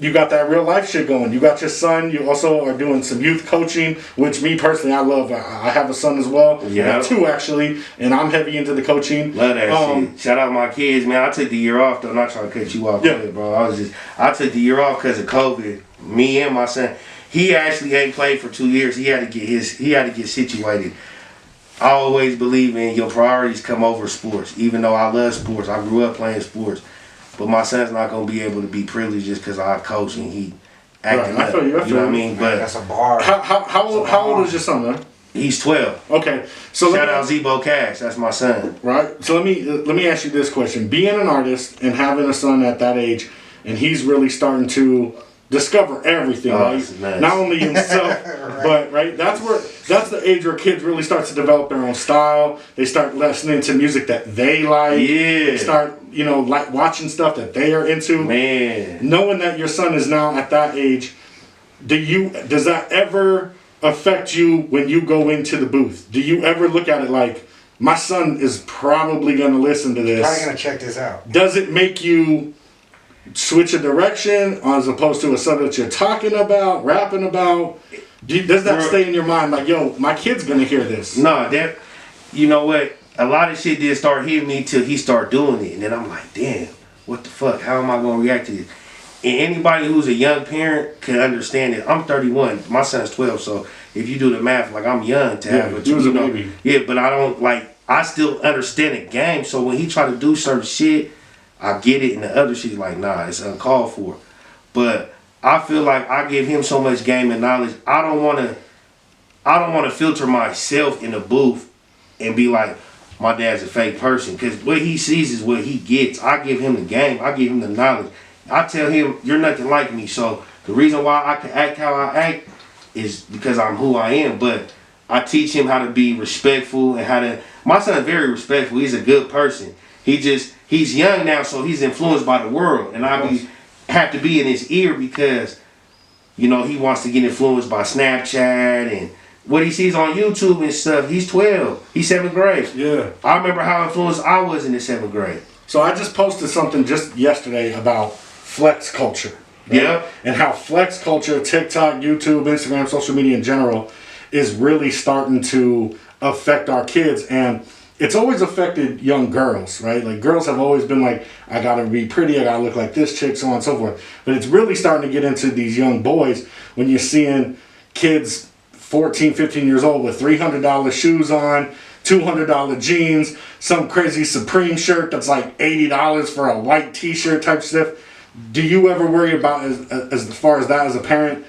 you got that real life shit going. You got your son. You also are doing some youth coaching, which me personally, I love. I have a son as well. Yeah. I have two actually, and I'm heavy into the coaching. Love that shit. Shout out my kids, man. I took the year off though. I'm not trying to cut you off, bro. I took the year off because of COVID. Me and my son, he actually ain't played for 2 years. He had to get situated. I always believe in your priorities come over sports. Even though I love sports, I grew up playing sports. But my son's not gonna be able to be privileged just because I coach and he acting up. You know what I mean? But that's a bar. How old is your son, man? He's 12. Okay, so shout out Zebo Cash. That's my son. Right. So let me ask you this question: being an artist and having a son at that age, and he's really starting to discover everything, right? Nice. Not only himself, but that's the age where kids really start to develop their own style. They start listening to music that they like. Yeah. They start, like watching stuff that they are into. Man. Knowing that your son is now at that age, does that ever affect you when you go into the booth? Do you ever look at it like, my son is probably going to listen to this? Probably going to check this out. Does it make you switch a direction as opposed to a son that you're talking about, rapping about? Does that stay in your mind like, yo, my kid's gonna hear this? No, that, you know what? A lot of shit didn't start hitting me till he started doing it, and then I'm like, damn, what the fuck? How am I gonna react to this? And anybody who's a young parent can understand it. I'm 31, my son's 12, so if you do the math, like I'm young to have a baby. Yeah, but I still understand the game. So when he try to do certain shit, I get it, and the other shit's like, nah, it's uncalled for. But I feel like I give him so much game and knowledge. I don't want to filter myself in the booth and be like, my dad's a fake person, because what he sees is what he gets. I give him the game. I give him the knowledge. I tell him, you're nothing like me. So the reason why I can act how I act is because I'm who I am. But I teach him how to be respectful and how to. My son's very respectful. He's a good person. He's young now, so he's influenced by the world, and have to be in his ear because, he wants to get influenced by Snapchat and what he sees on YouTube and stuff. He's 12. He's 7th grade. Yeah. I remember how influenced I was in the 7th grade. So I just posted something just yesterday about flex culture. Right? Yeah. And how flex culture, TikTok, YouTube, Instagram, social media in general, is really starting to affect our kids. And it's always affected young girls, right? Like, girls have always been like, I gotta be pretty, I gotta look like this chick, so on and so forth. But it's really starting to get into these young boys when you're seeing kids 14, 15 years old with $300 shoes on, $200 jeans, some crazy Supreme shirt that's like $80 for a white t-shirt type stuff. Do you ever worry about, as far as that as a parent,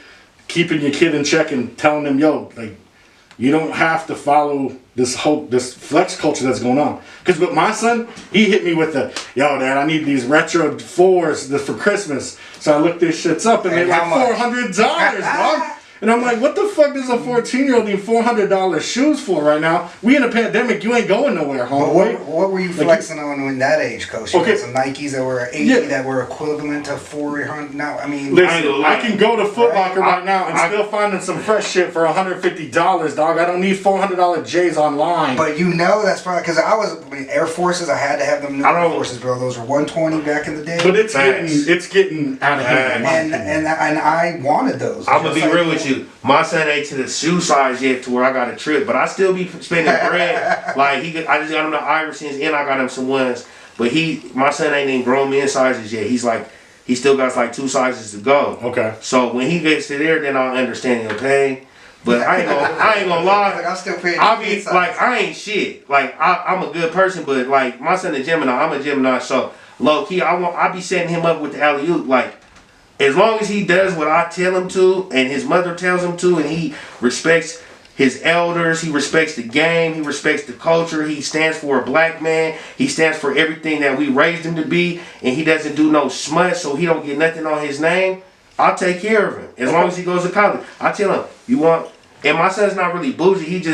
keeping your kid in check and telling them, yo, like, you don't have to follow this flex culture that's going on? Because with my son, he hit me with yo, Dad, I need these retro 4s for Christmas. So I looked these shits up and they're like $400, dog. And I'm like, what the fuck does a 14-year-old need $400 shoes for right now? We in a pandemic, you ain't going nowhere, homeboy. What were you flexing on in that age, Coach? You Okay. had some Nikes that were 80 that were equivalent to 400. Now, I mean, listen, I can go to Foot Locker right now and still find some fresh shit for $150, dog. I don't need $400 J's online. But that's probably because Air Forces. I had to have them new Air Forces, bro. Those were 120 back in the day. But it's getting out of hand. And I wanted those. I'm gonna be real with you. My son ain't to the shoe size yet to where I got a trip, but I still be spending bread. Like I just got him the Iversons and I got him some ones. But my son ain't in grown men sizes yet. He still got like 2 sizes to go. Okay. So when he gets to there, then I'll understand your pain. But I ain't gonna lie. Like, I'm still paying. I be like, I ain't shit. Like I'm a good person, but like my son a Gemini, I'm a Gemini. So low key, I be setting him up with the alley-oop. Like, as long as he does what I tell him to, and his mother tells him to, and he respects his elders, he respects the game, he respects the culture, he stands for a black man, he stands for everything that we raised him to be, and he doesn't do no smut, so he don't get nothing on his name, I'll take care of him. As long as he goes to college. I tell him, and my son's not really bougie, he just